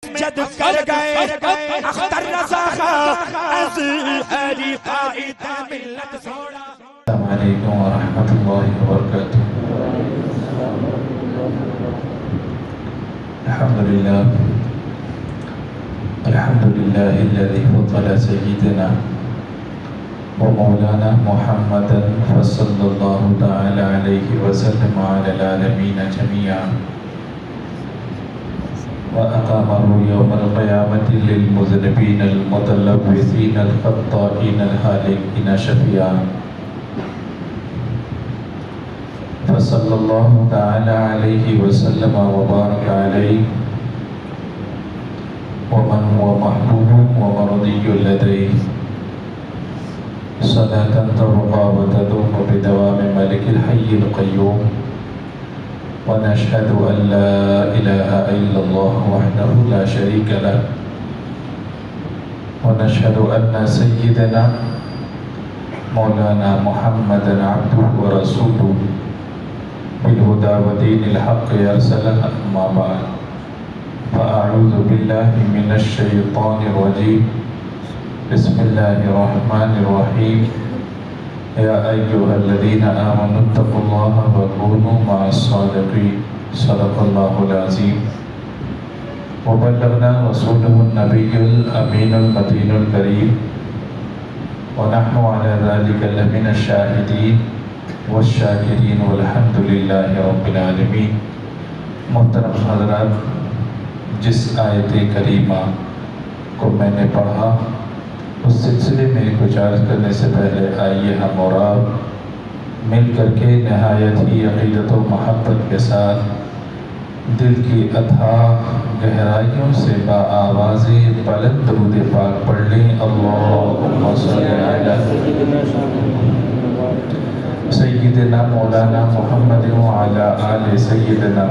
جد کر گئے اختر رضا از علی قائد ملت سوڑا. السلام علیکم ورحمۃ اللہ وبرکاتہ. الحمد للہ الذی فضل سیدنا ومولانا محمدا صلی اللہ تعالی علیہ وسلم علی العالمین جميعا وأقامه يوم القيامة للمذنبين المتلوثين الخطائين الهالكين شفيعا. فصلى الله تعالى عليه وسلم وبارك عليه ومن هو محبوب ومرضي لديه صلاة تبقى وتدوم بدوام ملك الحي القيوم. ونشهد أن لا إله إلا الله وحده لا شريك له ونشهد أن سيدنا مولانا محمدا عبده ورسوله بالهدى ودين الحق يرسله. أما بعد فأعوذ بالله من الشيطان الرجيم. بسم الله الرحمن الرحيم. يا أيها الذين آمنوا اتقوا الله وكونوا مع الصادقين. صدق الله العظيم. وبلغنا رسوله النبي الأمين المتين الكريم ونحن على ذلك لمن الشاهدين والشاكرين والحمد لله رب العالمين. محترم حضرات، جس آیت کریمہ کو میں نے پڑھا اس سلسلے میں کچھ عرض کرنے سے پہلے آئیے ہم اور آپ مل کر کے نہایت ہی عقیدت و محبت کے ساتھ دل کی اتھاہ گہرائیوں سے با آواز بلند درود پاک پڑھ لیں. اللہم صلی علی سیدنا مولانا محمد وعلی آل سیدنا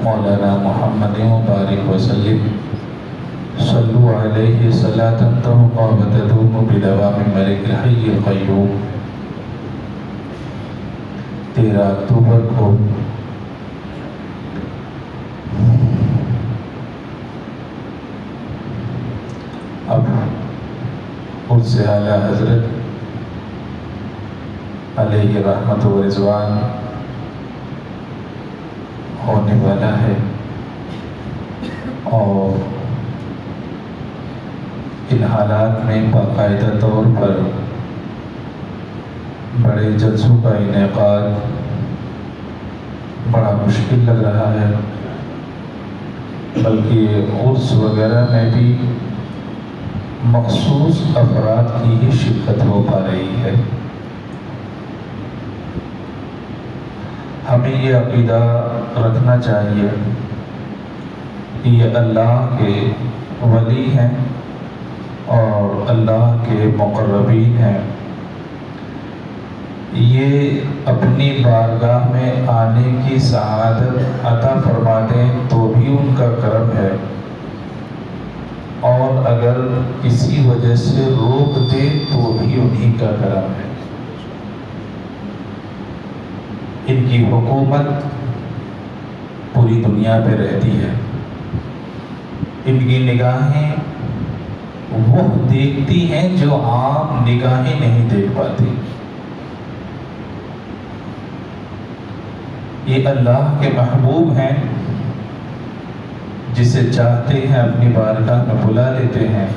مولانا محمد وبارک وسلم. صلو علیہ صلاة تبقى وتدوم بدوام ملک الحی القیوم. 13 اکتوبر کو اب عرس اعلیٰ حضرت علیہ رحمت و رضوان ہونے والا ہے اور ان حالات میں باقاعدہ طور پر بڑے جلسوں کا انعقاد بڑا مشکل لگ رہا ہے، بلکہ عرس وغیرہ میں بھی مخصوص افراد کی ہی شرکت ہو پا رہی ہے. ہمیں یہ عقیدہ رکھنا چاہیے کہ یہ اللہ کے ولی ہیں اور اللہ کے مقربین ہیں. یہ اپنی بارگاہ میں آنے کی سعادت عطا فرما دیں تو بھی ان کا کرم ہے، اور اگر کسی وجہ سے روک دے تو بھی انہی کا کرم ہے. ان کی حکومت پوری دنیا پہ رہتی ہے. ان کی نگاہیں وہ دیکھتی ہیں جو عام نگاہیں نہیں دیکھ پاتی. یہ اللہ کے محبوب ہیں، جسے چاہتے ہیں اپنی بارگاہ میں بلا لیتے ہیں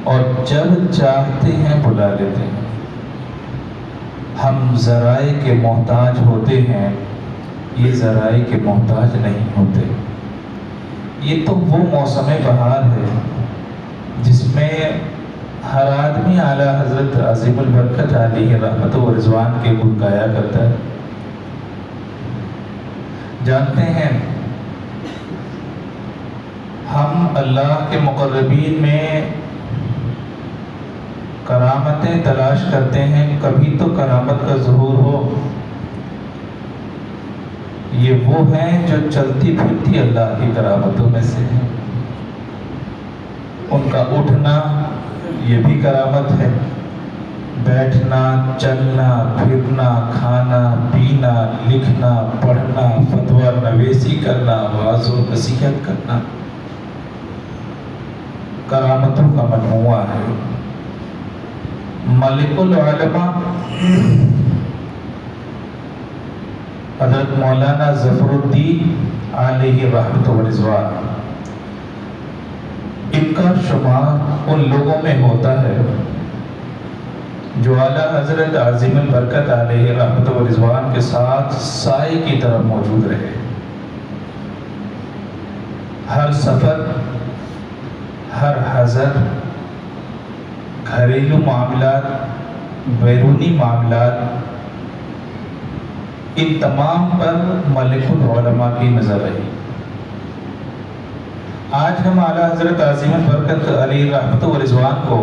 اور جب چاہتے ہیں بلا لیتے ہیں. ہم ذرائع کے محتاج ہوتے ہیں، یہ ذرائع کے محتاج نہیں ہوتے. یہ تو وہ موسم بہار ہے جس میں ہر آدمی اعلیٰ حضرت عظیم البرکت علیہ رحمت و رضوان کے گن گایا کرتا ہے. جانتے ہیں ہم اللہ کے مقربین میں کرامتیں تلاش کرتے ہیں، کبھی تو کرامت کا ظہور ہو. یہ وہ ہیں جو چلتی پھرتی اللہ کی کرامتوں میں سے ہیں. ان کا اٹھنا یہ بھی کرامت ہے، بیٹھنا، چلنا، پھرنا، کھانا، پینا، لکھنا، پڑھنا، فتویٰ نویسی کرنا، واعظ و نصیحت کرنا، کرامتوں کا مجموعہ ہے۔ ملک العلماء حضرت مولانا ظفر الدین علیہ رحمت و رضوان، ان کا شمار ان لوگوں میں ہوتا ہے جو اعلیٰ حضرت عظیم البرکت علیہ رحمت و رضوان کے ساتھ سائے کی طرح موجود رہے۔ ہر سفر، ہر حضر، گھریلو معاملات، بیرونی معاملات، ان تمام پر ملک العلماء کی نظر رہی۔ آج ہم اعلیٰ حضرت عظیم البرکت علیہ رحمت و رضوان کو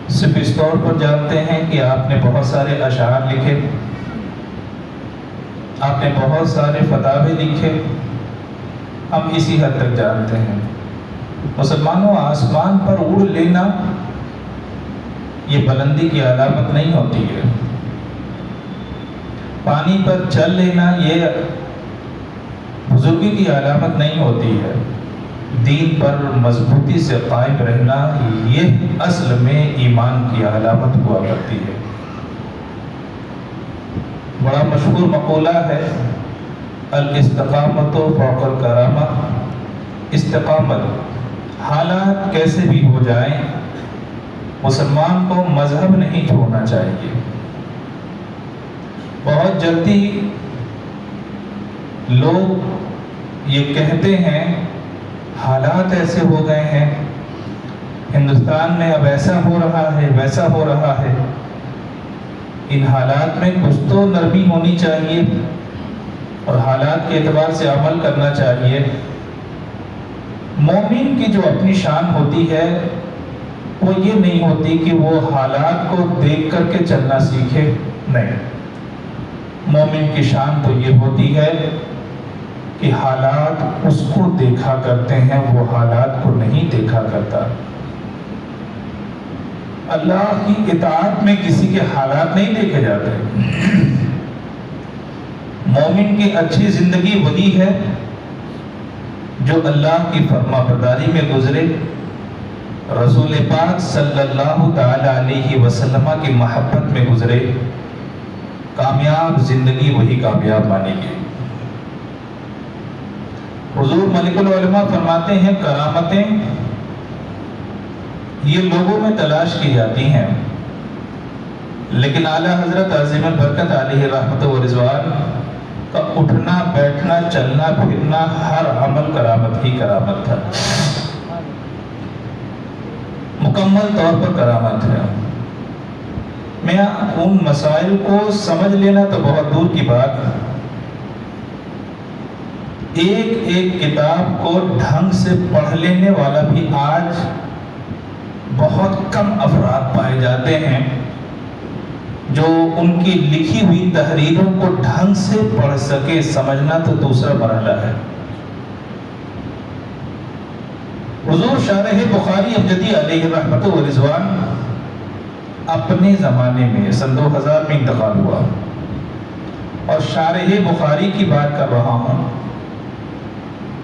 صرف اس طور پر جانتے ہیں کہ آپ نے بہت سارے اشعار لکھے، آپ نے بہت سارے فتاوے لکھے، ہم اسی حد تک جانتے ہیں۔ مسلمانوں، آسمان پر اڑ لینا یہ بلندی کی علامت نہیں ہوتی ہے، پانی پر چل لینا یہ بزرگی کی علامت نہیں ہوتی ہے، دین پر مضبوطی سے قائم رہنا یہ اصل میں ایمان کی علامت ہوا کرتی ہے۔ بڑا مشہور مقولہ ہے، الاستقامت فوق الکرامہ، استقامت حالات کیسے بھی ہو جائیں مسلمان کو مذہب نہیں چھوڑنا چاہیے۔ بہت جلدی لوگ یہ کہتے ہیں حالات ایسے ہو گئے ہیں، ہندوستان میں اب ایسا ہو رہا ہے، ویسا ہو رہا ہے، ان حالات میں کچھ تو نرمی ہونی چاہیے اور حالات کے اعتبار سے عمل کرنا چاہیے۔ مومن کی جو اپنی شان ہوتی ہے وہ یہ نہیں ہوتی کہ وہ حالات کو دیکھ کر کے چلنا سیکھے، نہیں، مومن کی شان تو یہ ہوتی ہے کہ حالات اس کو دیکھا کرتے ہیں، وہ حالات کو نہیں دیکھا کرتا۔ اللہ کی اطاعت میں کسی کے حالات نہیں دیکھے جاتے۔ مومن کی اچھی زندگی وہی ہے جو اللہ کی فرما برداری میں گزرے، رسول پاک صلی اللہ تعالی علیہ وسلم کی محبت میں گزرے، کامیاب زندگی وہی کامیاب مانے گی۔ حضور ملک العلماء فرماتے ہیں کرامتیں یہ لوگوں میں تلاش کی جاتی ہیں، لیکن اعلیٰ حضرت عظیم البرکت علیہ رحمت و رضوان کا اٹھنا، بیٹھنا، چلنا، پھرنا، ہر عمل کرامت ہی کرامت تھا، مکمل طور پر کرامت ہے۔ میں ان مسائل کو سمجھ لینا تو بہت دور کی بات ہے، ایک ایک کتاب کو ڈھنگ سے پڑھ لینے والا بھی آج بہت کم افراد پائے جاتے ہیں جو ان کی لکھی ہوئی تحریروں کو ڈھنگ سے پڑھ سکے۔ سمجھنا تو دوسرا مرحلہ ہے۔ حضور شارح بخاری ابجدی علیہ رحمت و رضوان اپنے زمانے میں سن 2000 میں انتقال ہوا، اور شارح بخاری کی بات کر رہا ہوں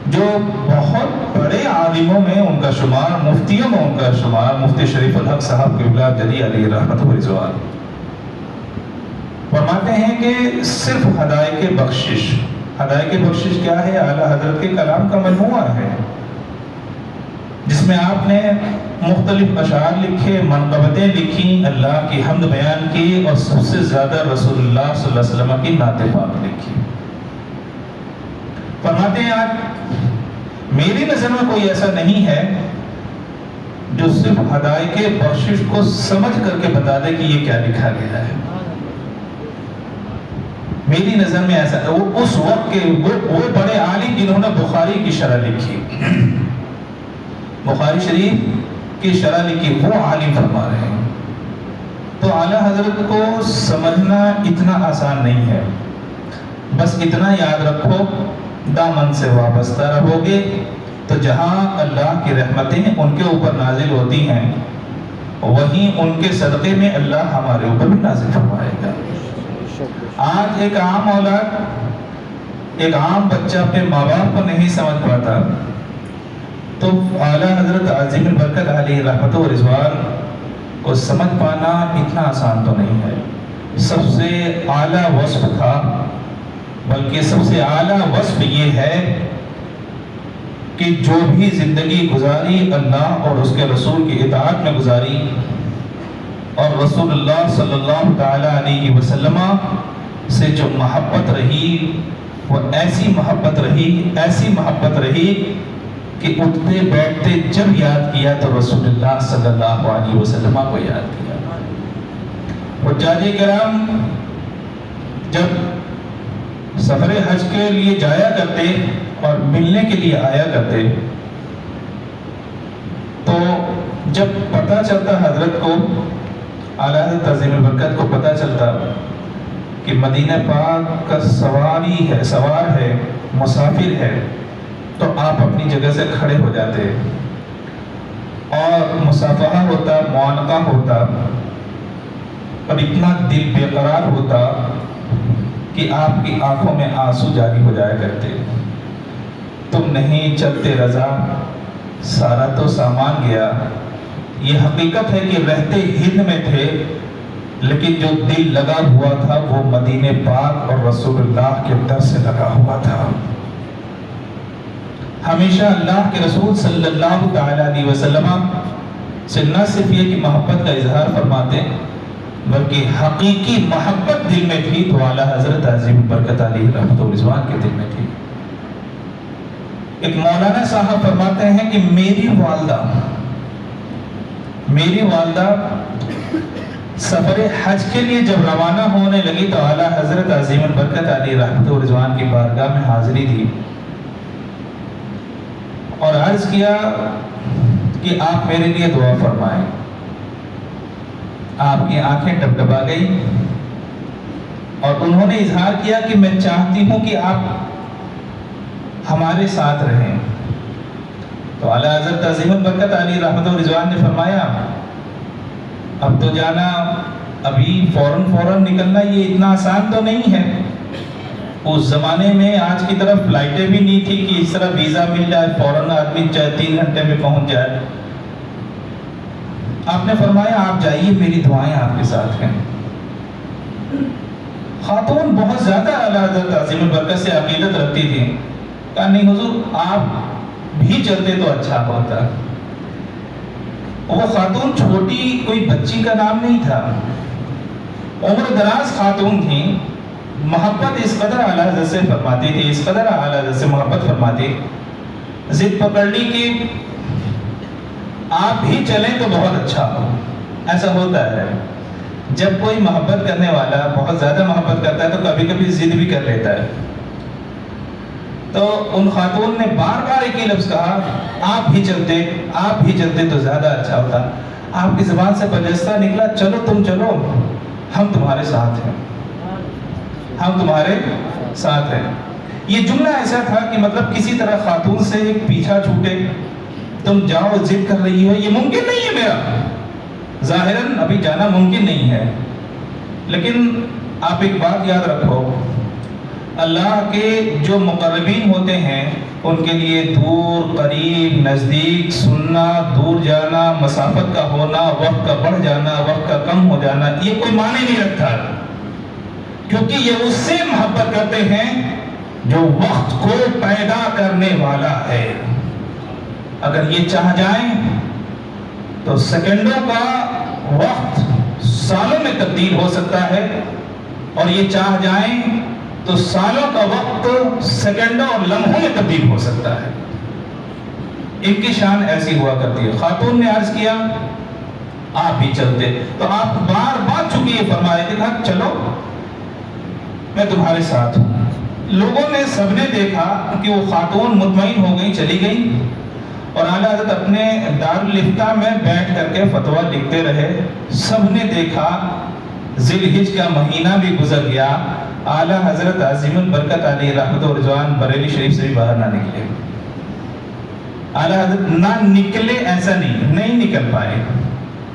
جو بہت بڑے عالموں میں ان کا شمار، مفتیوں میں ان کا شمار، مفتی شریف الحق صاحب قبلہ ابجدی علیہ رحمت و رضوان فرماتے ہیں کہ صرف ہدایت بخشش، ہدایت بخشش کیا ہے؟ اعلیٰ حضرت کے کلام کا مجموعہ ہے جس میں آپ نے مختلف اشعار لکھے، منقبتیں لکھی، اللہ کی حمد بیان کی، اور سب سے زیادہ رسول اللہ صلی اللہ علیہ وسلم کی نعت پاک لکھی۔ فرماتے ہیں آج میری نظر میں کوئی ایسا نہیں ہے جو صرف ہدایت بخشش کو سمجھ کر کے بتا دے کہ یہ کیا لکھا گیا ہے۔ میری نظر میں ایسا ہے، وہ اس وقت کے وہ بڑے عالم جنہوں نے بخاری کی شرح لکھی، بخاری شریف کی شرح لکھی، وہ عالم فرما رہے ہیں۔ تو اعلیٰ حضرت کو سمجھنا اتنا آسان نہیں ہے، بس اتنا یاد رکھو، دامن سے وابستہ رہو گے تو جہاں اللہ کی رحمتیں ان کے اوپر نازل ہوتی ہیں وہیں ان کے صدقے میں اللہ ہمارے اوپر بھی نازل فرمائے گا۔ آج ایک عام اولاد، ایک عام بچہ اپنے ماں باپ کو نہیں سمجھ پاتا، تو اعلیٰ حضرت عظیم البرکت علیہ رحمت و رضوان کو سمجھ پانا اتنا آسان تو نہیں ہے. سب سے اعلیٰ وصف تھا، بلکہ سب سے اعلیٰ وصف یہ ہے کہ جو بھی زندگی گزاری اللہ اور اس کے رسول کی اطاعت میں گزاری، اور رسول اللہ صلی اللہ تعالی علیہ وسلم سے جو محبت رہی وہ ایسی محبت رہی کہ اٹھتے بیٹھتے جب یاد کیا تو رسول اللہ صلی اللہ علیہ وسلم کو یاد کیا. حجاج کرام جب سفر حج کے لیے جایا کرتے اور ملنے کے لیے آیا کرتے، تو جب پتہ چلتا حضرت کو، اعلیٰ حضرت عظیم البرکت کو پتہ چلتا کہ مدینہ پاک کا سوار ہے، مسافر ہے، تو آپ اپنی جگہ سے کھڑے ہو جاتے اور مصافحہ ہوتا، معانقہ ہوتا، اور اتنا دل بے قرار ہوتا کہ آپ کی آنکھوں میں آنسو جاری ہو جایا کرتے. تم نہیں چلتے رضا، سارا تو سامان گیا. یہ حقیقت ہے کہ رہتے ہند میں تھے، لیکن جو دل لگا ہوا تھا وہ مدینہ پاک اور رسول اللہ کے در سے لگا ہوا تھا. ہمیشہ اللہ کے رسول صلی اللہ تعالی علیہ وسلم سے نہ صرف یہ کہ محبت کا اظہار فرماتے، بلکہ حقیقی محبت دل میں تھی تو اعلیٰ حضرت عظیم البرکت علیہ رحمت و رضوان کے دل میں تھی. ایک مولانا صاحب فرماتے ہیں کہ میری والدہ سفر حج کے لیے جب روانہ ہونے لگی تو اعلیٰ حضرت عظیم البرکت علیہ رحمت و رضوان کی بارگاہ میں حاضری دی اور عرض کیا کہ آپ میرے لیے دعا فرمائیں. آپ کی آنکھیں ڈبڈبا گئی اور انہوں نے اظہار کیا کہ میں چاہتی ہوں کہ آپ ہمارے ساتھ رہیں. تو اعلیٰ حضرت عظیم البرکت علیہ رحمت و رضوان نے فرمایا اب تو جانا، ابھی فوراً نکلنا یہ اتنا آسان تو نہیں ہے. اس زمانے میں آج کی طرف فلائٹیں بھی نہیں تھی کہ اس طرح ویزا مل جائے فوراً آدمی چاہے 3 گھنٹے میں پہنچ جائے. آپ نے فرمایا آپ جائیے، میری دعائیں آپ کے ساتھ ہیں. خاتون بہت زیادہ اعلیٰ حضرت عظیم البرکت سے عقیدت رکھتی تھی. کہا نہیں حضور آپ بھی چلتے تو اچھا ہوتا. وہ خاتون چھوٹی کوئی بچی کا نام نہیں تھا، عمر دراز خاتون تھی. محبت اس قدر اعلیٰ حضرت سے فرماتی تھی، اس قدر اعلیٰ حضرت سے محبت فرماتی، ضد پکڑ لی کہ آپ بھی چلیں تو بہت اچھا ہو. ایسا ہوتا ہے جب کوئی محبت کرنے والا بہت زیادہ محبت کرتا ہے تو کبھی کبھی ضد بھی کر لیتا ہے. تو ان خاتون نے بار بار ایک ہی لفظ کہا آپ بھی چلتے تو زیادہ اچھا ہوتا. آپ کی زبان سے بجستہ نکلا چلو تم چلو، ہم تمہارے ساتھ ہیں. یہ جملہ ایسا تھا کہ مطلب کسی طرح خاتون سے ایک پیچھا چھوٹے، تم جاؤ ضد کر رہی ہو، یہ ممکن نہیں ہے میرا، ظاہراً ابھی جانا ممکن نہیں ہے. لیکن آپ ایک بات یاد رکھو، اللہ کے جو مقربین ہوتے ہیں ان کے لیے دور قریب نزدیک، سننا دور جانا، مسافت کا ہونا، وقت کا بڑھ جانا، وقت کا کم ہو جانا یہ کوئی معنی نہیں رکھتا، کیونکہ یہ اس سے محبت کرتے ہیں جو وقت کو پیدا کرنے والا ہے. اگر یہ چاہ جائیں تو سیکنڈوں کا وقت سالوں میں تبدیل ہو سکتا ہے، اور یہ چاہ جائیں تو سالوں کا وقت سیکنڈوں اور لمحوں میں تبدیل ہو سکتا ہے. ان کی شان ایسی ہوا کرتی ہے. خاتون نے عرض کیا آپ بھی چلتے، تو آپ بار بار چونکہ یہ فرما رہے تھے کہا چلو میں تمہارے ساتھ ہوں. لوگوں نے سب نے دیکھا کہ وہ خاتون مطمئن ہو گئی، چلی گئی، اور اعلیٰ حضرت اپنے دارالفتہ میں بیٹھ کر کے فتویٰ لکھتے رہے. سب نے دیکھا، ذی الحجہ کا مہینہ بھی گزر گیا، اعلیٰ حضرت عظیم البرکت علیہ رحمت و رضوان بریلی شریف سے بھی باہر نہ نکلے. اعلیٰ حضرت نہ نکلے ایسا نہیں نکل پائے،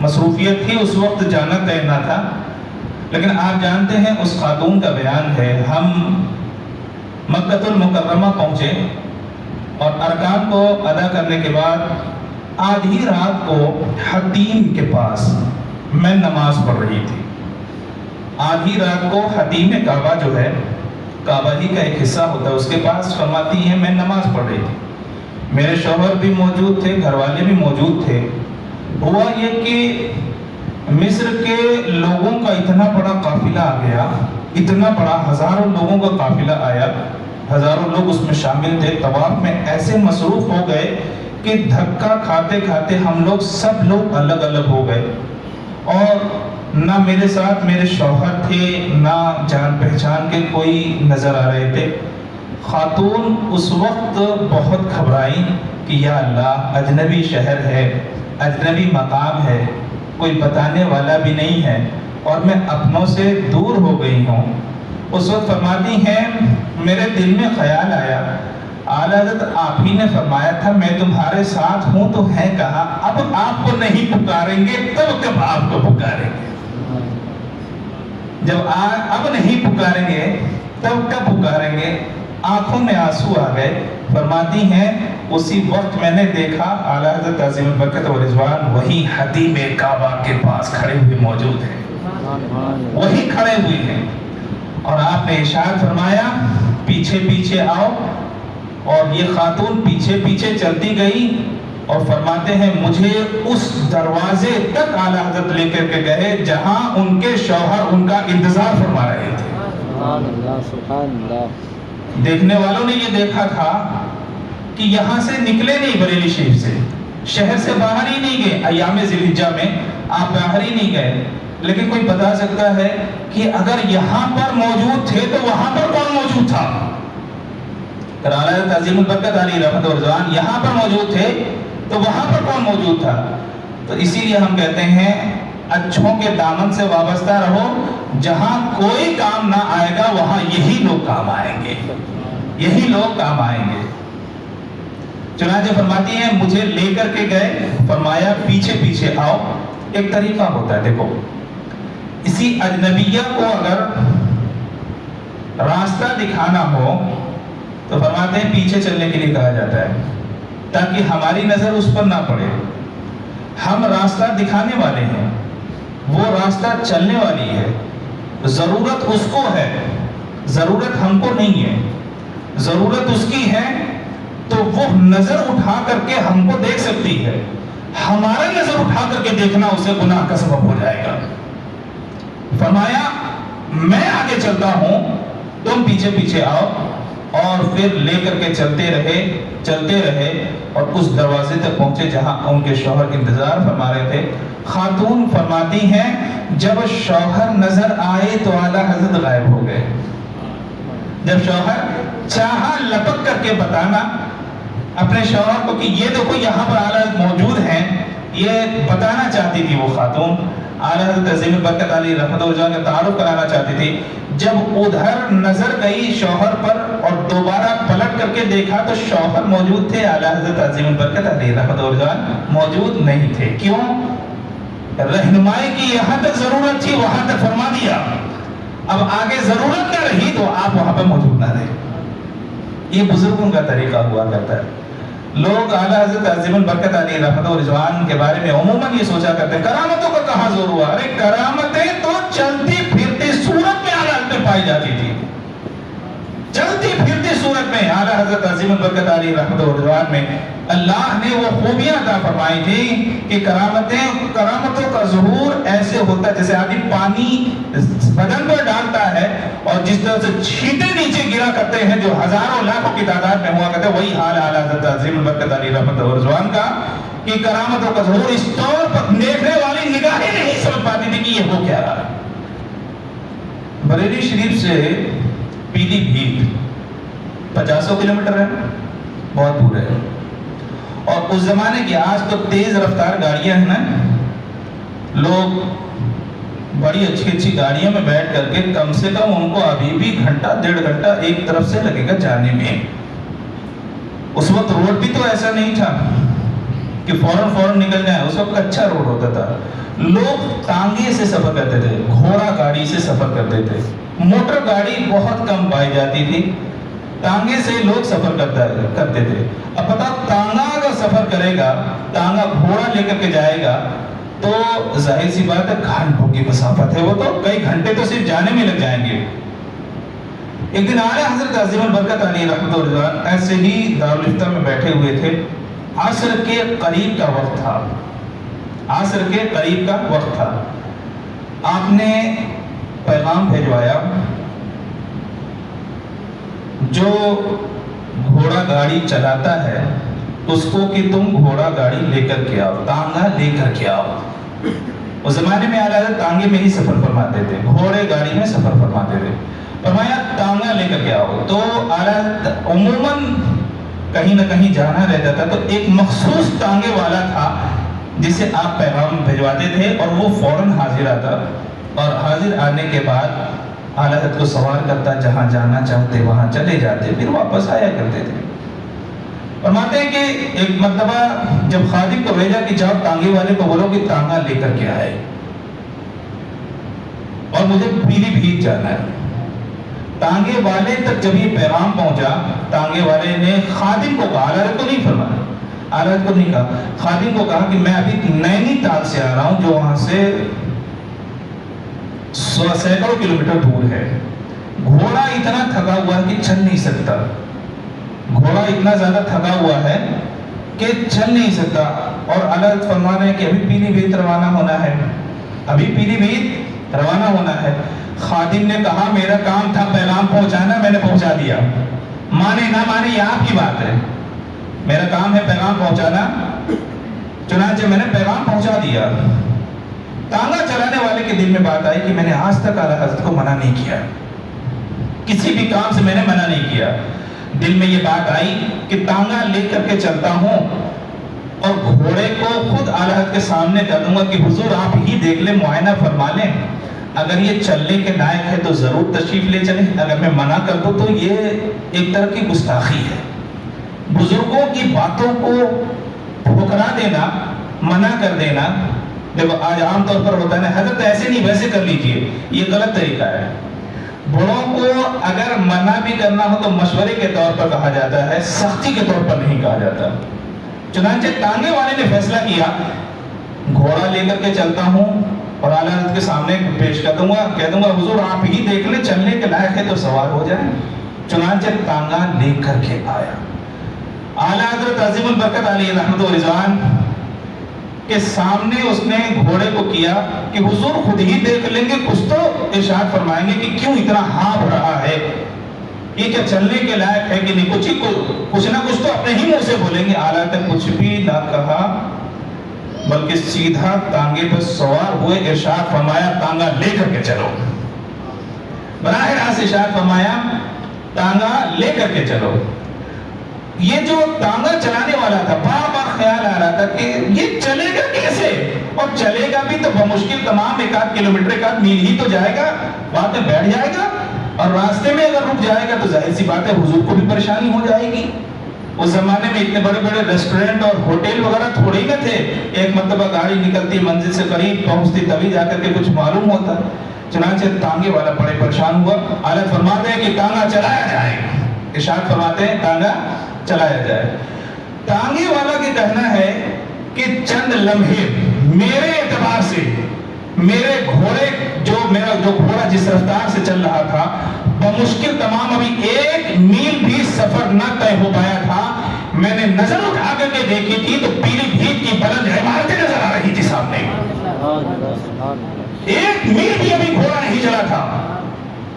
مصروفیت تھی اس وقت، جانا طے نہ تھا. لیکن آپ جانتے ہیں اس خاتون کا بیان ہے، ہم مکہ المکرمہ پہنچے اور ارکان کو ادا کرنے کے بعد آدھی رات کو حتیم کے پاس میں نماز پڑھ رہی تھی. آدھی رات کو حتیم کعبہ جو ہے، کعبہ ہی کا ایک حصہ ہوتا ہے، اس کے پاس فرماتی ہیں میں نماز پڑھ رہی تھی. میرے شوہر بھی موجود تھے، گھر والے بھی موجود تھے. ہوا یہ کہ مصر کے لوگوں کا اتنا بڑا قافلہ آ گیا، اتنا بڑا، ہزاروں لوگوں کا قافلہ آیا، ہزاروں لوگ اس میں شامل تھے. طواف میں ایسے مصروف ہو گئے کہ دھکا کھاتے کھاتے ہم لوگ سب لوگ الگ الگ ہو گئے، اور نہ میرے ساتھ میرے شوہر تھے، نہ جان پہچان کے کوئی نظر آ رہے تھے. خاتون اس وقت بہت گھبرائیں کہ یا اللہ، اجنبی شہر ہے، اجنبی مقام ہے، کوئی بتانے والا بھی نہیں ہے، اور میں اپنوں سے دور ہو گئی ہوں. اس وقت فرماتی ہیں میرے دل میں خیال آیا، اعلیٰ حضرت آپ ہی نے فرمایا تھا میں تمہارے ساتھ ہوں، تو ہے کہاں؟ اب آپ کو نہیں پکاریں گے تب کب آپ کو پکاریں گے؟ جب اب نہیں پکاریں گے تب کب پکاریں گے؟ آنکھوں میں آنسو آ گئے. فرماتی ہیں اسی وقت میں نے دیکھا اعلیٰ حضرت عظیم البرکت و رضوان وہی حتیم کعبہ کے پاس کھڑے ہوئے موجود ہیں، وہی کھڑے ہوئے ہیں. اور آپ نے ارشاد فرمایا پیچھے پیچھے آؤ. اور یہ خاتون پیچھے پیچھے چلتی گئی، اور فرماتے ہیں مجھے اس دروازے تک اعلیٰ حضرت لے کر کے گئے جہاں ان کے شوہر ان کا انتظار فرما رہے تھے. سبحان اللہ، سبحان اللہ. دیکھنے والوں نے یہ دیکھا تھا کہ یہاں سے نکلے نہیں، بریلی شریف سے، شہر سے باہر ہی نہیں گئے. ایام ذی الحجہ میں آپ باہر ہی نہیں گئے. لیکن کوئی بتا سکتا ہے کہ اگر یہاں پر موجود تھے تو وہاں پر کون موجود تھا؟ اعلیٰ حضرت عظیم البرکت علی رحمت و رضوان یہاں پر موجود تھے تو وہاں پر کون موجود تھا؟ تو اسی لیے ہم کہتے ہیں اچھوں کے دامن سے وابستہ رہو. جہاں کوئی کام نہ آئے گا وہاں یہی لوگ کام آئیں گے، یہی لوگ کام آئیں گے. چنانچہ فرماتی ہیں مجھے لے کر کے گئے، فرمایا پیچھے پیچھے آؤ. ایک طریقہ ہوتا ہے، دیکھو اسی اجنبیہ کو اگر راستہ دکھانا ہو تو فرماتے ہیں پیچھے چلنے کے لیے کہا جاتا ہے تاکہ ہماری نظر اس پر نہ پڑے. ہم راستہ دکھانے والے ہیں، وہ راستہ چلنے والی ہے. ضرورت اس کو ہے، ضرورت ہم کو نہیں ہے. ضرورت اس کی ہے تو وہ نظر اٹھا کر کے ہم کو دیکھ سکتی ہے. ہمارا نظر اٹھا کر کے دیکھنا اسے گناہ کا سبب ہو جائے گا. فرمایا میں آگے چلتا ہوں، تم پیچھے پیچھے آؤ. اور پھر لے کر کے چلتے رہے اور اس دروازے تک پہنچے جہاں ان کے شوہر انتظار فرما رہے تھے. خاتون فرماتی ہیں جب شوہر نظر آئے تو اعلیٰ حضرت غائب ہو گئے. جب شوہر چاہا لپک کر کے بتانا اپنے شوہر کو کہ یہ دیکھو یہاں پر اعلیٰ حضرت موجود ہیں، یہ بتانا چاہتی تھی وہ خاتون. اعلیٰ حضرت عظیم البرکت علی رحمت اللہ کا تعارف کرانا چاہتی تھی. جب ادھر نظر گئی شوہر پر اور دوبارہ پلٹ کر کے دیکھا تو شوہر موجود تھے، اعلیٰ حضرت عظیم البرکت علی رحمت اللہ موجود نہیں تھے. کیوں؟ رہنمائی کی یہاں تک ضرورت تھی، وہاں تک فرما دیا. اب آگے ضرورت نہ رہی تو آپ وہاں پہ موجود نہ رہے. یہ بزرگوں کا طریقہ ہوا کرتا ہے. لوگ اعلیٰ حضرت عظیم البرکت علی رحمت و رضوان کے بارے میں عموماً یہ سوچا کرتے ہیں کرامتوں کا کہاں زور ہوا. ارے کرامتیں تو چلتی پھرتی صورت میں اعلیٰ حضرت پائی جاتی تھی. چلتی پھرتی صورت میں اعلیٰ حضرت عظیم البرکت علی رحمت و رضوان میں اللہ نے وہ خوبیاں عطا فرمائی تھی کہ کرامتوں کا ظہور ایسے ہوتا ہے جیسے آدمی پانی بدن پر ڈالتا ہے اور جس طرح سے چھینٹے نیچے گرا کرتے ہیں جو ہزاروں لاکھوں کی تعداد میں ہوا کرتے ہیں، وہی حال اعلیٰ حضرت عظیم البرکت علی رحمت و رضوان کا کہ کرامتوں کا ظہور اس طور پر دیکھنے والی نگاہیں نہیں سمجھ پاتی تھی کہ یہ ہو کیا رہا. بریلی شریف سے پیلی بھیت 50 کلومیٹر ہے، بہت دور ہے. اور اس زمانے کی آج تو تیز رفتار گاڑیاں ہیں نا، لوگ بڑی اچھی گاڑیوں میں بیٹھ کر کے کم سے کم ان کو ابھی بھی گھنٹہ 1.5 گھنٹہ ایک طرف سے لگے گا جانے میں. اس وقت روڈ بھی تو ایسا نہیں تھا کہ فوراً نکل جائیں. اس وقت اچھا روڈ ہوتا تھا. لوگ تانگے سے سفر کرتے تھے، گھوڑا گاڑی سے سفر کرتے تھے. موٹر گاڑی بہت کم پائی جاتی تھی. تانگے سے لوگ سفر کرتے تھے. اب بتاؤ تانگا اگر سفر کرے گا, تانگا گھوڑا لے کر کے جائے گا, تو ظاہر سی بات ہے گھنٹوں کی مسافت ہے, وہ تو کئی گھنٹے تو صرف جانے میں لگ جائیں گے. ایک دن اعلیٰ حضرت عظیم البرکت علیہ رحمۃ اللہ ایسے ہی دارالفتہ میں بیٹھے ہوئے تھے. عصر کے قریب کا وقت تھا, عصر کے قریب کا وقت تھا. آپ نے پیغام بھیجوایا جو گھوڑا گاڑی چلاتا ہے اس کو کہ تم گھوڑا گاڑی لے کر کے آؤ, تانگا لے کر کے آؤ. اس زمانے میں اعلیٰ حضرت تانگے میں ہی سفر فرماتے تھے, گھوڑے گاڑی میں سفر فرماتے تھے. فرمایا تانگا لے کر کے آؤ. تو اعلیٰ حضرت عموماً کہیں نہ کہیں جانا رہتا تھا, تو ایک مخصوص تانگے والا تھا جسے آپ پیغام بھیجواتے تھے اور وہ فوراً حاضر آتا, اور حاضر آنے کے بعد اعلیٰ حضرت کو سوار کرتا, جہاں جانا چاہتے وہاں چلے جاتے, پھر واپس آیا کرتے تھے. فرماتے ہیں کہ ایک مرتبہ جب خادم کو بھیجا کہ جاؤ تانگے والے کو بولو کہ تانگا لے کر کے آئے اور مجھے پیلی بھیت جانا ہے. تانگے والے تک جب یہ پیغام پہنچا, تانگے والے نے خادم کو کہا, اعلیٰ حضرت کو نہیں فرمایا, اعلیٰ حضرت کو نہیں کہا, خادم کو کہا کہ میں ابھی نینی تال سے آ رہا ہوں, جو وہاں سے سینکڑوں کلومیٹر دور ہے. گھوڑا اتنا تھکا ہوا ہے کہ چل نہیں سکتا, گھوڑا اتنا زیادہ تھکا ہوا ہے کہ چل نہیں سکتا. اور اعلیٰ حضرت فرما رہے ہیں کہ ابھی پیلی بھیت روانہ ہونا ہے, ابھی پیلی بھیت روانہ ہونا ہے. خادم نے کہا میرا کام تھا پیغام پہنچانا, میں نے پہنچا دیا, مانے نہ مانے یہ آپ کی بات ہے, میرا کام ہے پیغام پہنچانا, چنانچہ میں نے پیغام پہنچا دیا. تانگا چلانے والے کے دل میں بات آئی کہ میں نے آج تک اعلیٰ حضرت کو منع نہیں کیا, کسی بھی کام سے میں نے منع نہیں کیا. دل میں یہ بات آئی کہ تانگا لے کر کے چلتا ہوں اور گھوڑے کو خود اعلیٰ حضرت کے سامنے کر دوں گا کہ حضور آپ ہی دیکھ لیں, معائنہ فرما لیں, اگر یہ چلنے کے لائق ہے تو ضرور تشریف لے چلیں, اگر میں منع کر دوں تو یہ ایک طرح کی گستاخی ہے. بزرگوں کی باتوں کو ٹھکرا دینا, منع کر دینا, دیکھو آج عام طور پر ہوتا ہے نا, حضرت ایسے نہیں ویسے کر لیجئے, یہ غلط طریقہ ہے. بڑوں کو اگر منع بھی کرنا ہو تو مشورے کے طور پر کہا جاتا ہے, سختی کے طور پر نہیں کہا جاتا. چنانچہ تانگے والے نے فیصلہ کیا گھوڑا لے کر کے چلتا ہوں اور اعلیٰ حضرت کے سامنے پیش کر دوں گا, کہہ دوں گا حضور آپ ہی دیکھ لیں, چلنے کے لائق ہے تو سوار ہو جائیں. چنانچہ تانگا لے کر کے آیا. اعلیٰ حضرت عظیم البرکت علیہ رحمۃ رضوان کے سامنے اس نے گھوڑے کو کیا کہ حضور خود ہی دیکھ لیں گے, کچھ تو ارشاد فرمائیں گے کہ کیوں اتنا ہانپ رہا ہے, یہ کیا چلنے کے لائق ہے کہ نہیں, کچھ نہ کچھ تو اپنے ہی منہ سے بولیں گے. اعلیٰ نے کچھ بھی نہ کہا بلکہ سیدھا تانگے پر سوار ہوئے, ارشاد فرمایا تانگا لے کر کے چلو. براہ راست ارشاد فرمایا تانگا لے کر کے چلو. یہ جو تانگا چلانے والا تھا بار بار خیال آ رہا تھا کہ یہ چلے گا کیسے, اور چلے گا بھی تو بمشکل تمام 1-8 کلومیٹر 1-8 میل ہی تو جائے گا, بعد میں بیٹھ جائے گا, اور راستے میں اگر رک جائے گا تو ظاہر سی بات ہے حضور کو بھی پریشانی ہو جائے گی. اس زمانے میں اتنے بڑے بڑے ریسٹورنٹ اور ہوٹل وغیرہ تھوڑے ہی نہ تھے, ایک مرتبہ گاڑی نکلتی منزل سے قریب پہنچتی تبھی جا کر کے کچھ معلوم ہوتا. چنانچہ تانگے والا بڑے پریشان ہوا. اعلیٰ فرماتے ہیں کہ تانگا چلایا جائے, ارشاد فرماتے ہیں تانگا چلایا جائے. تانگے والا کی کہنا ہے کہ چند لمحے میرے اعتبار سے میرے گھوڑے میرا گھوڑا جس رفتار سے چل رہا تھا بمشکل تمام ابھی 1 میل بھی سفر نہ طے ہو پایا تھا. میں نے نظر اٹھا کر کے دیکھی تھی تو پیلی بھیت کی بلند عمارتیں نظر آ رہی تھی سامنے. 1 میل بھی ابھی گھوڑا نہیں چلا تھا.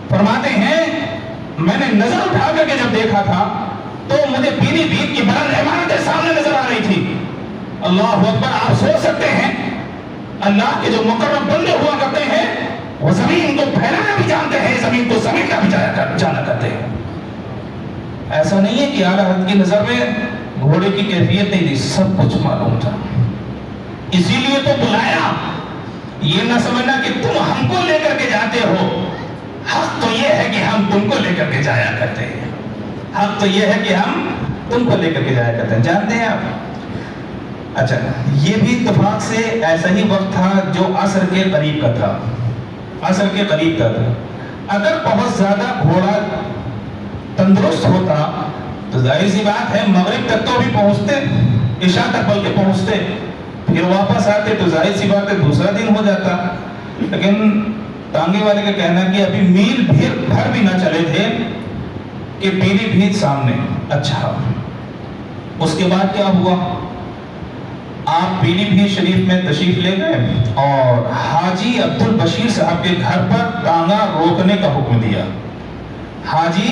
فرماتے ہیں میں نے نظر اٹھا کر کے جب دیکھا تھا تو مجھے پیلی بھیت کی بلند عمارتیں سامنے نظر آ رہی تھی. اللہ اکبر. آپ سوچ سکتے ہیں اللہ کے جو مقرب بندے ہوا کرتے ہیں وہ زمین کو پھیلانا بھی جانتے ہیں, زمین کو سمیٹنا بھی جانا کرتے ہیں. ایسا نہیں ہے کہ اعلیٰ حضرت کی نظر میں گھوڑے کی کیفیت نہیں تھی, سب کچھ معلوم تھا. اسی لیے تو بلایا. یہ نہ سمجھنا کہ تم ہم کو لے کر کے جاتے ہو, حق تو یہ ہے کہ ہم تم کو لے کر کے جایا کرتے ہیں. حق تو یہ ہے کہ ہم تم کو لے کر کے جایا کرتے ہیں. جانتے ہیں آپ, اچھا یہ بھی اتفاق سے ایسا ہی وقت تھا جو عصر کے قریب کا تھا, عصر کے قریب کا تھا. اگر بہت زیادہ گھوڑا تندرست ہوتا تو ظاہر سی بات ہے مغرب تک تو ابھی پہنچتے، عشاء تک بلکہ پہنچتے، پھر واپس آتے تو ظاہر سی بات ہے دوسرا دن ہو جاتا. لیکن ٹانگے والے کا کہنا کہ ابھی میل بھر بھی نہ چلے تھے کہ پیلی بھیت سامنے. اچھا اس کے بعد کیا ہوا؟ آپ پیلی بھیت شریف میں تشریف لے گئے اور حاجی عبد البشیر صاحب کے گھر پر ٹانگا روکنے کا حکم دیا. حاجی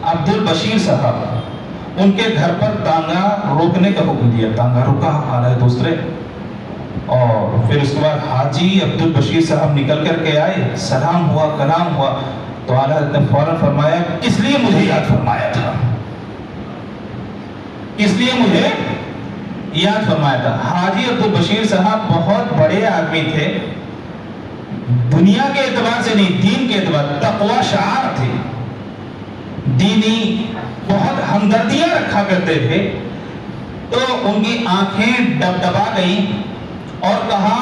عبد البشیر صاحب ان کے گھر پر ٹانگا روکنے کا حکم دیا. ٹانگا رکا آ رہے دوسرے، اور پھر اس کے بعد حاجی عبد البشیر صاحب نکل کر کے آئے، سلام ہوا، کلام ہوا، تو اعلیٰ حضرت نے فوراً فرمایا کس لیے مجھے یاد فرمایا تھا، کس لیے مجھے یاد فرمایا تھا. حاجی عبد البشیر صاحب بہت بڑے آدمی تھے، دنیا کے اعتبار سے نہیں دین کے اعتبار، تقوی شعار تھے، دینی بہت ہمدردیاں رکھا کرتے تھے. تو ان کی آنکھیں ڈبڈبا گئیں اور کہا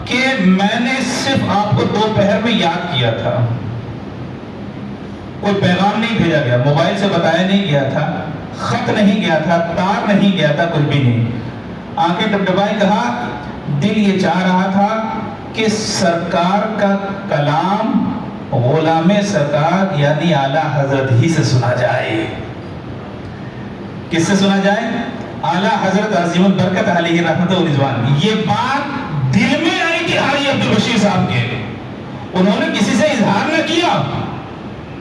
کہ میں نے صرف آپ کو دوپہر میں یاد کیا تھا، کوئی پیغام نہیں بھیجا گیا، موبائل سے بتایا نہیں گیا تھا، خط نہیں گیا تھا، تار نہیں گیا تھا، کچھ بھی نہیں. آنکھیں ڈبڈبائی، کہا دل یہ چاہ رہا تھا کہ سرکار کا کلام غلام سرکار یعنی اعلیٰ حضرت ہی سے سنا جائے. کس سے سنا جائے؟ اعلیٰ حضرت عظیم البرکت علیہ رحمت و رضوان. یہ بات دل میں آئی تھی حاجی عبد البشیر صاحب کے، انہوں نے کسی سے اظہار نہ کیا،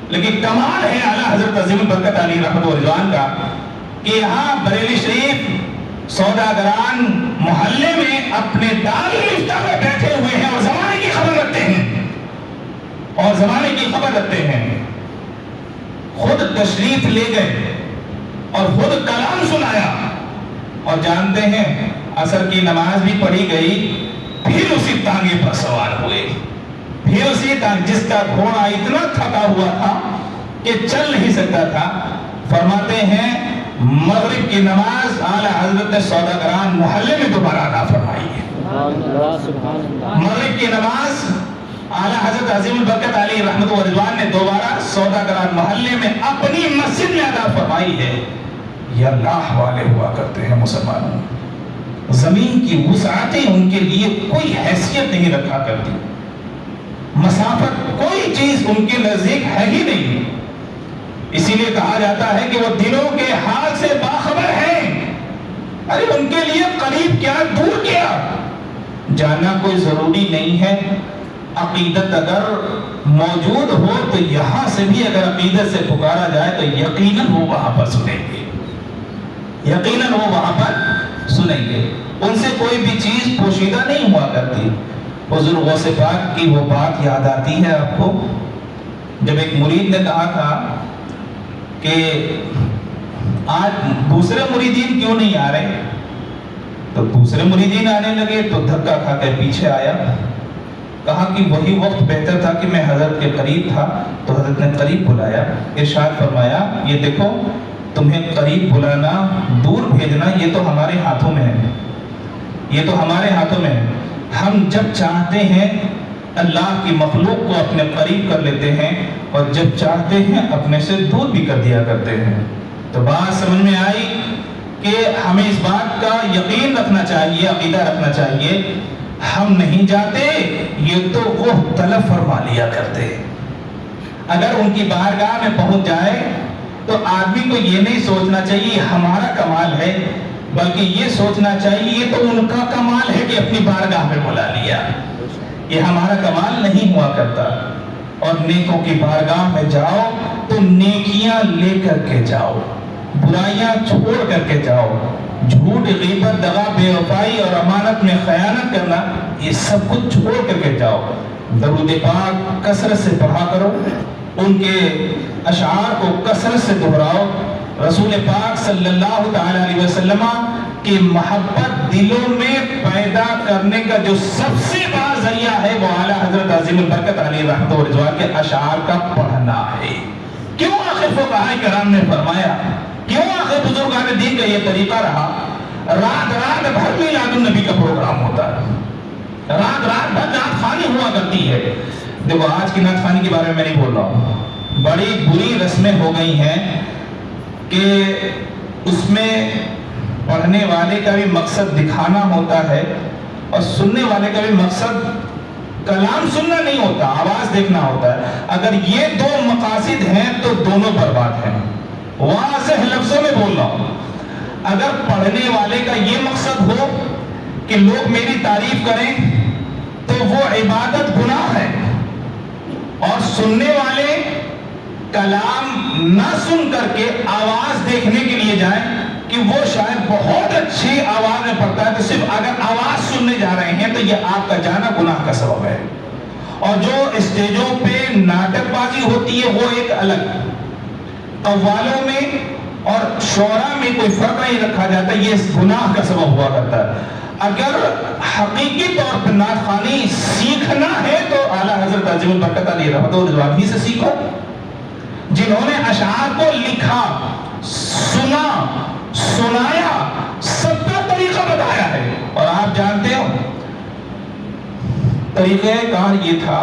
لیکن کمال ہے اعلیٰ حضرت عظیم البرکت علیہ رحمت و رضوان کا کہ یہاں بریلی شریف سوداگران محلے میں اپنے دار الفتہ میں بیٹھے ہوئے ہیں اور زمانے کی خبر رکھتے ہیں، اور زمانے کی خبر رکھتے ہیں. خود تشریف لے گئے اور خود کلام سنایا، اور جانتے ہیں عصر کی نماز بھی پڑھی گئی، پھر اسی تانگے پر سوار ہوئے، پھر اسی جس کا گھوڑا اتنا تھکا ہوا تھا کہ چل نہیں سکتا تھا. فرماتے ہیں مغرب کی نماز اعلیٰ حضرت نے سوداگران محلے میں دوبارہ ادا فرمائی ہے. مغرب کی نماز اعلیٰ حضرت عظیم البرکت علیہ رحمت و رضوان نے دوبارہ سوداگران محلے میں اپنی مسجد میں ادا فرمائی ہے. یہ اللہ والے ہوا کرتے ہیں مسلمانوں، زمین کی وسعتیں ان کے لیے کوئی حیثیت نہیں رکھا کرتی، مسافت کوئی چیز ان کے نزدیک ہے ہی نہیں. اسی لیے کہا جاتا ہے کہ وہ دلوں کے حال سے باخبر ہیں. ارے ان کے لیے قریب کیا دور کیا جاننا کوئی ضروری نہیں ہے. عقیدت اگر موجود ہو تو یہاں سے بھی اگر عقیدت سے پکارا جائے تو یقیناً وہ وہاں پر سنیں گے، یقیناً وہ وہاں پر سنیں گے. ان سے کوئی بھی چیز پوشیدہ نہیں ہوا کرتی. حضور غوث پاک کی وہ بات یاد آتی ہے آپ کو جب ایک مرید نے کہا تھا کہ آج دوسرے مریدین کیوں نہیں آ رہے، تو دوسرے مریدین آنے لگے تو دھکا کھا کے پیچھے آیا. کہا کہ وہی وقت بہتر تھا کہ میں حضرت کے قریب تھا، تو حضرت نے قریب بلایا. ارشاد فرمایا یہ دیکھو تمہیں قریب بلانا دور بھیجنا یہ تو ہمارے ہاتھوں میں ہے، یہ تو ہمارے ہاتھوں میں ہے. ہم جب چاہتے ہیں اللہ کی مخلوق کو اپنے قریب کر لیتے ہیں اور جب چاہتے ہیں اپنے سے دور بھی کر دیا کرتے ہیں. تو بات سمجھ میں آئی کہ ہمیں اس بات کا یقین رکھنا چاہیے، عقیدہ رکھنا چاہیے ہم نہیں جاتے، یہ تو وہ طلب فرما لیا کرتے. اگر ان کی بارگاہ میں پہنچ جائے تو آدمی کو یہ نہیں سوچنا چاہیے ہمارا کمال ہے، بلکہ یہ سوچنا چاہیے یہ تو ان کا کمال ہے کہ اپنی بارگاہ میں بلا لیا، یہ ہمارا کمال نہیں ہوا کرتا. اور نیکوں کی بارگاہ میں جاؤ تو نیکیاں لے کر کے جاؤ، برائیاں چھوڑ کر کے جاؤ. جھوٹ، غیبت، دغا، بے وفائی اور امانت میں خیانت کرنا یہ سب کچھ چھوڑ کر کے جاؤ. درود پاک کثرت سے پڑھا کرو، ان کے اشعار کو کثرت سے دہراؤ. رسول پاک صلی اللہ تعالی علیہ وسلم کی محبت دلوں میں پیدا کرنے کا جو سب سے بڑا ذریعہ ہے وہ اعلیٰ حضرت عظیم البرکت علیہ رحمت و رضوان کے اشعار کا پڑھنا ہے. کیوں آخر فقہاء کرام نے فرمایا، کیوں آخر بزرگان دین کا یہ طریقہ رہا، رات بھر میلاد النبی کا پروگرام ہوتا ہے، رات بھر نعت خوانی ہوا کرتی ہے. دیکھو آج کی نعت خوانی کے بارے میں نہیں بول رہا ہوں، بڑی بری رسمیں ہو گئی ہیں کہ اس میں پڑھنے والے کا بھی مقصد دکھانا ہوتا ہے اور سننے والے کا بھی مقصد کلام سننا نہیں ہوتا، آواز دیکھنا ہوتا ہے۔ اگر یہ دو مقاصد ہیں تو دونوں برباد ہیں۔ واضح لفظوں میں بول رہا ہوں، اگر پڑھنے والے کا یہ مقصد ہو کہ لوگ میری تعریف کریں تو وہ عبادت گناہ ہے، اور سننے والے کلام نہ سن کر کے آواز دیکھنے کے لیے جائیں کہ وہ شاید بہت اچھی آواز میں پڑھتا ہے، تو صرف اگر آواز سننے جا رہے ہیں تو یہ آپ کا جانا گناہ کا سبب ہے۔ اور جو اسٹیجوں پہ ناٹک بازی ہوتی ہے وہ ایک الگ، قوالوں میں اور شعراء میں کوئی فرق نہیں رکھا جاتا، یہ گناہ کا سبب ہوا کرتا ہے۔ اگر حقیقی طور پر نعت خوانی سیکھنا ہے تو اعلیٰ حضرت عظیم البرکت علیہ رحمۃ اللہ ہی سے سیکھو، جنہوں نے اشعار کو لکھا، سنا، سنایا، سب کا طریقہ بتایا ہے۔ اور آپ جانتے ہو طریقہ کار یہ تھا،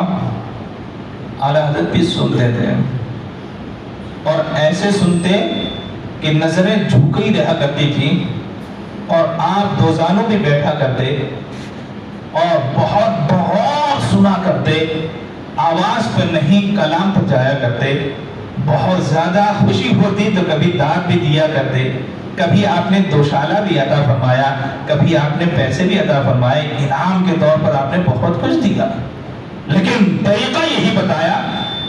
اعلیٰ حضرت بھی سنتے تھے اور ایسے سنتے کہ نظریں جھکی رہا کرتی تھی، اور آپ دوزانوں بھی بیٹھا کرتے اور بہت بہت سنا کرتے، آواز پر نہیں کلام پر جایا کرتے۔ بہت زیادہ خوشی ہوتی تو کبھی داد بھی دیا کرتے، کبھی آپ نے دوشالہ بھی عطا فرمایا، کبھی آپ نے پیسے بھی عطا فرمائے، انعام کے طور پر آپ نے بہت کچھ دیا۔ لیکن طریقہ یہی بتایا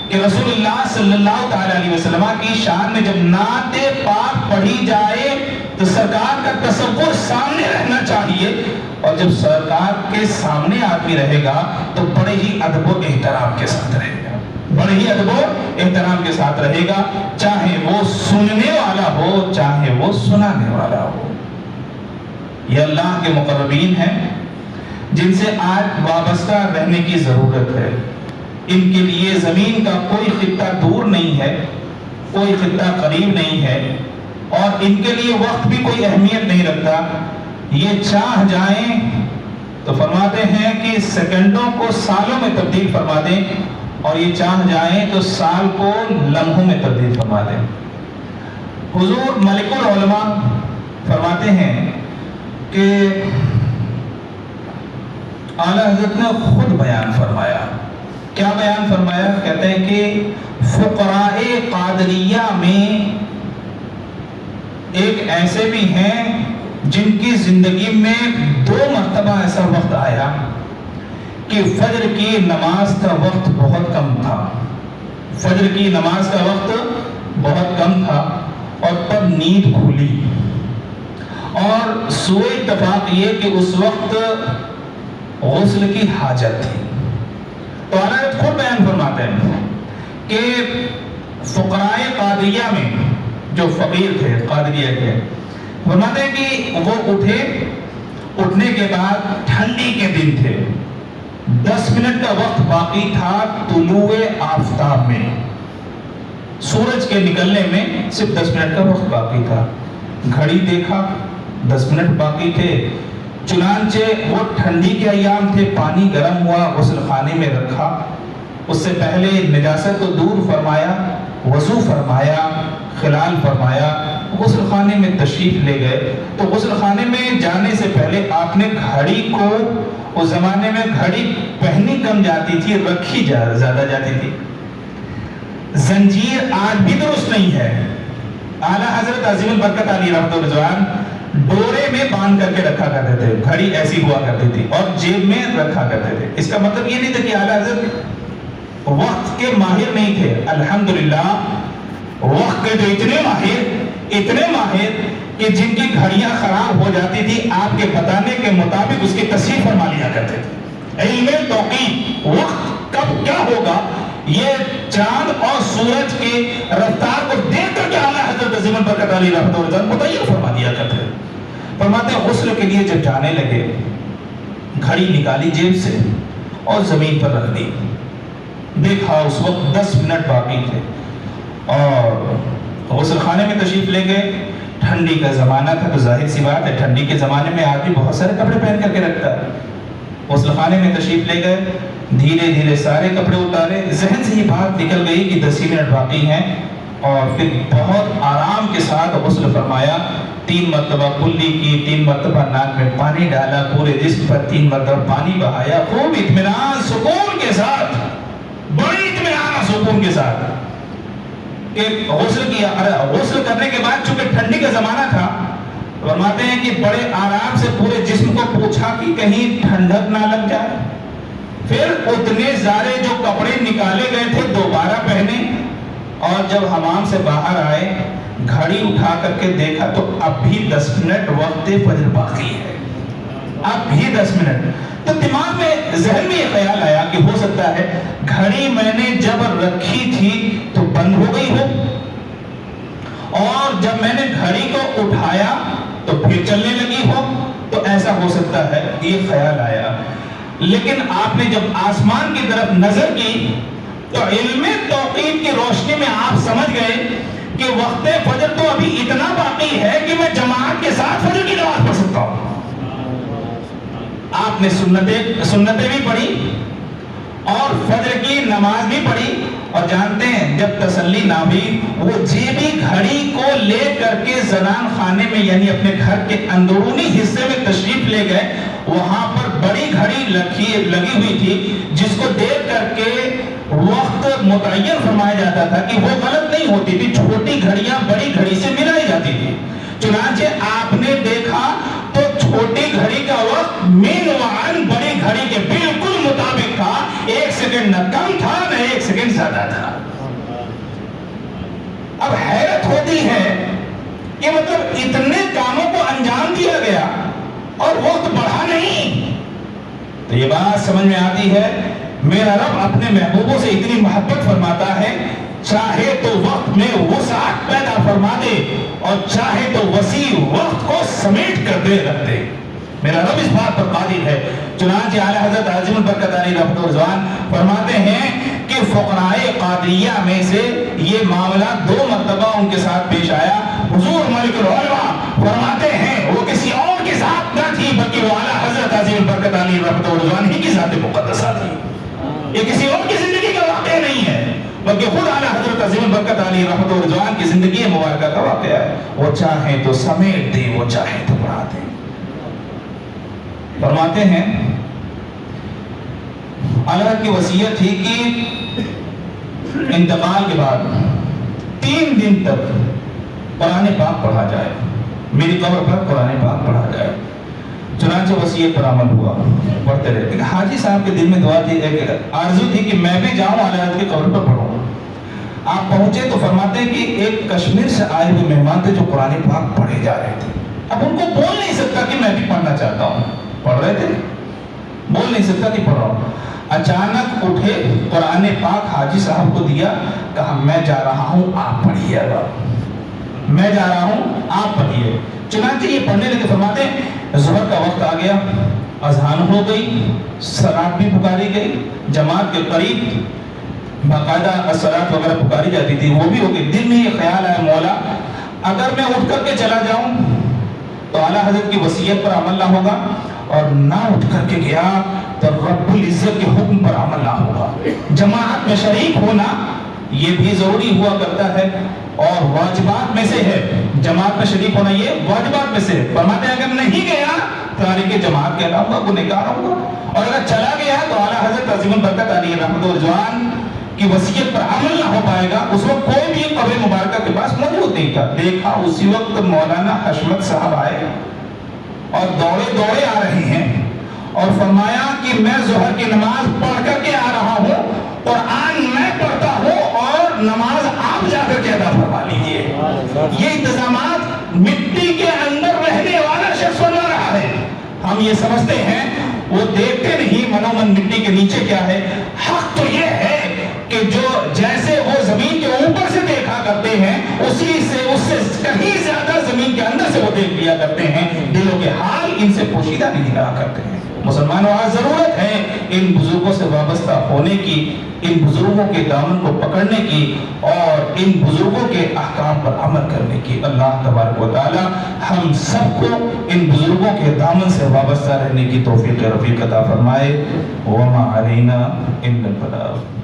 کہ رسول اللہ صلی اللہ تعالی علیہ وسلم کی شان میں جب نعت پاک پڑھی جائے تو سرکار کا تصور سامنے رہنا چاہیے، اور جب سرکار کے سامنے آدمی رہے گا تو بڑے ہی ادب و احترام کے ساتھ رہے گا، بڑے ہی ادب و احترام کے ساتھ رہے گا، چاہے وہ سننے والا ہو چاہے وہ سنانے والا ہو۔ یہ اللہ کے مقربین ہیں جن سے آج وابستہ رہنے کی ضرورت ہے۔ ان کے لیے زمین کا کوئی خطہ دور نہیں ہے، کوئی خطہ قریب نہیں ہے، اور ان کے لیے وقت بھی کوئی اہمیت نہیں رکھتا۔ یہ چاہ جائیں تو فرماتے ہیں کہ سیکنڈوں کو سالوں میں تبدیل فرما دیں، اور یہ چاہ جائیں تو سال کو لمحوں میں تبدیل فرما دیں۔ حضور ملک العلماء فرماتے ہیں کہ اعلیٰ حضرت نے خود بیان فرمایا، کیا بیان فرمایا؟ کہتے ہیں کہ فقراء قادریہ میں ایک ایسے بھی ہیں جن کی زندگی میں 2 مرتبہ ایسا وقت آیا کہ فجر کی نماز کا وقت بہت کم تھا، فجر کی نماز کا وقت بہت کم تھا، اور تب نیند کھلی، اور سوء اتفاق یہ کہ اس وقت غسل کی حاجت تھی۔ تو اعلیٰ خود بیان فرماتے ہیں کہ فقراء قادریہ میں جو فقیر تھے قادریہ کے، فرماتے ہیں کہ وہ اٹھنے کے بعد ٹھنڈی کے دن تھے، 10 منٹ کا وقت باقی تھا طلوع آفتاب میں، سورج کے نکلنے میں صرف 10 منٹ کا وقت باقی تھا۔ گھڑی دیکھا 10 منٹ باقی تھے، چنانچہ وہ ٹھنڈی کے ایام تھے، پانی گرم ہوا، غسل خانے میں رکھا، اس سے پہلے نجاست کو دور فرمایا، وضو فرمایا، خلال فرمایا، غسل خانے میں تشریف لے گئے۔ تو غسل خانے میں جانے سے پہلے آپ نے گھڑی کو، اس زمانے میں گھڑی پہنی کم جاتی تھی، رکھی زیادہ جاتی تھی، زنجیر آج بھی درست نہیں ہے۔ اعلیٰ حضرت عظیم البرکت علی رحمۃ اللہ ڈورے میں باندھ کر کے رکھا کرتے تھے، گھڑی ایسی ہوا کرتی تھی اور جیب میں رکھا کرتے تھے۔ اس کا مطلب یہ نہیں تھا کہ اعلیٰ حضرت وقت کے ماہر نہیں تھے، الحمدللہ وقت کے جو اتنے ماہر کہ جن کی گھڑیاں خراب ہو جاتی تھی آپ کے بتانے کے مطابق اس کی تصحیح فرما لیا کرتے تھے۔ علم توقیت، وقت کب کیا ہوگا یہ چاند اور سورج کی رفتار کو دیکھ کر کے اعلیٰ حضرت عظیم البرکت علی رحمۃ اللہ متعین فرما دیا کرتے ہیں۔ فرماتے ہیں غسل کے لیے جب جانے لگے، گھڑی نکالی جیب سے اور زمین پر رکھ دی، دیکھا اس وقت 10 منٹ باقی تھے، اور غسل خانے میں تشریف لے گئے۔ ٹھنڈی کا زمانہ تھا تو ظاہر سی بات ہے ٹھنڈی کے زمانے میں آدمی بہت سارے کپڑے پہن کر کے رکھتا ہے۔ غسل خانے میں تشریف لے گئے، دھیرے دھیرے سارے کپڑے اتارے. ذہن سے یہ بات نکل گئی کہ 10 منٹ باقی ہیں, اور پھر بہت آرام کے ساتھ غسل فرمایا. 3 مرتبہ کلی کی, 3 مرتبہ ناک میں پانی ڈالا, پورے جسم پر 3 مرتبہ پانی بہایا, خوب اطمینان سکون کے ساتھ, بڑی اطمینان اور سکون کے ساتھ کہ غسل کیا. غسل کرنے کے بعد چونکہ ٹھنڈی کا زمانہ تھا, فرماتے ہیں کہ بڑے آرام سے پورے جسم کو پوچھا کہ کہیں ٹھنڈک نہ لگ جائے. پھر اتنے سارے جو کپڑے نکالے گئے تھے دوبارہ پہنے, اور جب حمام سے باہر آئے گھڑی اٹھا کر کے دیکھا تو اب بھی 10 منٹ وقت فجر باقی ہے, اب بھی 10 منٹ. تو دماغ میں, ذہن میں یہ خیال آیا کہ ہو سکتا ہے گھڑی میں نے جب رکھی تھی تو بند ہو گئی ہو, اور جب میں نے گھڑی کو اٹھایا تو پھر چلنے لگی ہو, تو ایسا ہو سکتا ہے, یہ خیال آیا. لیکن آپ نے جب آسمان کی طرف نظر کی تو علم توقیت کی روشنی میں آپ سمجھ گئے کہ وقت فجر تو ابھی اتنا باقی ہے کہ میں جماعت کے ساتھ فجر کی نماز پڑھ سکتا ہوں. آپ نے سنتیں بھی پڑھی اور فجر کی نماز بھی پڑھی, اور جانتے ہیں جب تسلی نہ ہوئی وہ جیبی گھڑی کو لے کر کے زنان خانے میں یعنی اپنے گھر کے اندرونی حصے میں تشریف لے گئے. وہاں پر بڑی گھڑی لگی ہوئی تھی جس کو دیکھ کر کے وقت متعین فرمایا جاتا تھا کہ وہ غلط نہیں ہوتی تھی, چھوٹی گھڑیاں بڑی گھڑی سے ملائی جاتی تھی. چنانچہ آپ نے دیکھا تو چھوٹی گھڑی کا وقت من وعن بڑی گھڑی کے بالکل مطابق تھا, 1 سیکنڈ نہ کم تھا نہ 1 سیکنڈ زیادہ تھا. اب حیرت ہوتی ہے کہ مطلب اتنے کاموں کو انجام دیا گیا اور وقت بڑھا نہیں. تو یہ بات سمجھ میں آتی ہے میرا رب اپنے محبوبوں سے اتنی محبت فرماتا ہے, چاہے تو وقت میں وسعت پیدا فرما دے اور چاہے تو وسیع وقت کو سمیٹ کر دے رکھ دے. میرا رب اس بات پر قادر ہے. چنانچہ اعلی حضرت عظیم البرکت علی رحمۃ اللہ رضوان فرماتے ہیں کہ فقراء قادریہ میں سے یہ معاملہ 2 مرتبہ ان کے ساتھ پیش آیا. حضور ملک العلماء فرماتے ہیں وہ کسی اور کے ساتھ نہ تھی بلکہ وہ اعلی حضرت عظیم البرکت علی رحمۃ اللہ رضوان ہی کی ذات مقدسہ تھی. یہ کسی اور کی زندگی کا واقعہ نہیں ہے بلکہ خود اعلی حضرت عظیم البرکت علی رحمۃ اللہ رضوان کی زندگی مبارکہ کا واقعہ ہے. وہ چاہیں تو سمیٹ دے, وہ چاہیں تو بڑھا دے. فرماتے ہیں اللہ کی وصیت تھی کہ انتقال کے بعد 3 دن تک قرآن پاک پڑھا جائے, میری قبر پر قرآن پاک پڑھا جائے. چنانچہ وصیت پر عمل ہوا, پڑھتے رہے. ایک حاجی صاحب کے دل میں دعا تھی, ایک آرزو تھی کہ میں بھی جاؤں اعلی حضرت کی قبر پر پڑھوں. آپ پہنچے تو فرماتے ہیں کہ ایک کشمیر سے آئے ہوئے مہمان تھے جو قرآن پاک پڑھے جا رہے تھے. اب ان کو بول نہیں سکتا کہ میں بھی پڑھنا چاہتا ہوں, پڑھ رہے تھے, بول نہیں سکتا کہ پڑھ رہا ہوں. اچانک اٹھے, قرآن پاک حاجی صاحب کو دیا, کہا میں جا رہا ہوں آپ پڑھیے گا, میں جا رہا ہوں آپ پڑھیے. چنانچہ یہ پڑھنے لگے. فرماتے ہیں ظہر کا وقت آ گیا, اذان ہو گئی, صلاۃ بھی پکاری گئی, جماعت کے قریب باقاعدہ الصلاۃ وغیرہ پکاری جاتی تھی, وہ بھی ہو گئی. دل میں یہ خیال آیا مولا اگر میں اٹھ کر کے چلا جاؤں تو اعلیٰ حضرت کی وصیت پر عمل نہ ہوگا, اور نہ اٹھ کر کے گیا تو رب العزت کے حکم پر عمل نہ ہوگا. جماعت میں شریک ہونا یہ بھی ضروری ہوا کرتا ہے اور واجبات میں سے ہے. جماعت میں شریک ہونا یہ واجبات میں سے ہے. فرماتے ہیں اگر نہیں گیا تاریخ جماعت کہلاؤں گا, گنہگار ہوں گا, اور اگر چلا گیا تو اعلیٰ حضرت عظیم البرکت علی رحمۃ اللہ رضوان کی وصیت پر عمل نہ ہو پائے گا. اس وقت کوئی بھی قبر مبارکہ کے پاس موجود نہیں تھا. دیکھا اسی وقت مولانا حشمت صاحب آئے اور دوڑے دوڑے آ رہے ہیں اور فرمایا کہ میں ظہر کی نماز پڑھ کر کے آ رہا ہوں, قرآن میں پڑھتا ہوں اور نماز آپ جا کر کے ادا فرما لیجیے. یہ انتظامات مٹی کے اندر رہنے والا شخص بنا رہا ہے. ہم یہ سمجھتے ہیں, وہ دیکھتے نہیں منومن مٹی کے نیچے کیا ہے. حق تو یہ ہے کہ جو جیسے وہ زمین کے اوپر سے دیکھا کرتے ہیں اسی سے اس سے کہیں زیادہ زمین کے اندر سے وہ دیکھ لیا کرتے ہیں. دلوں کے حال ان سے پوشیدہ نہیں رہا کرتے ہیں. مسلمانوں آج ضرورت ہے ان بزرگوں سے وابستہ ہونے کی, ان بزرگوں کے دامن کو پکڑنے کی اور ان بزرگوں کے احکام بات پر عمل کرنے کی اللہ تبارک و تعالی ہم سب کو ان بزرگوں کے دامن سے وابستہ رہنے کی توفیق رفیق عطا فرمائے. وما علینا الا البلاغ.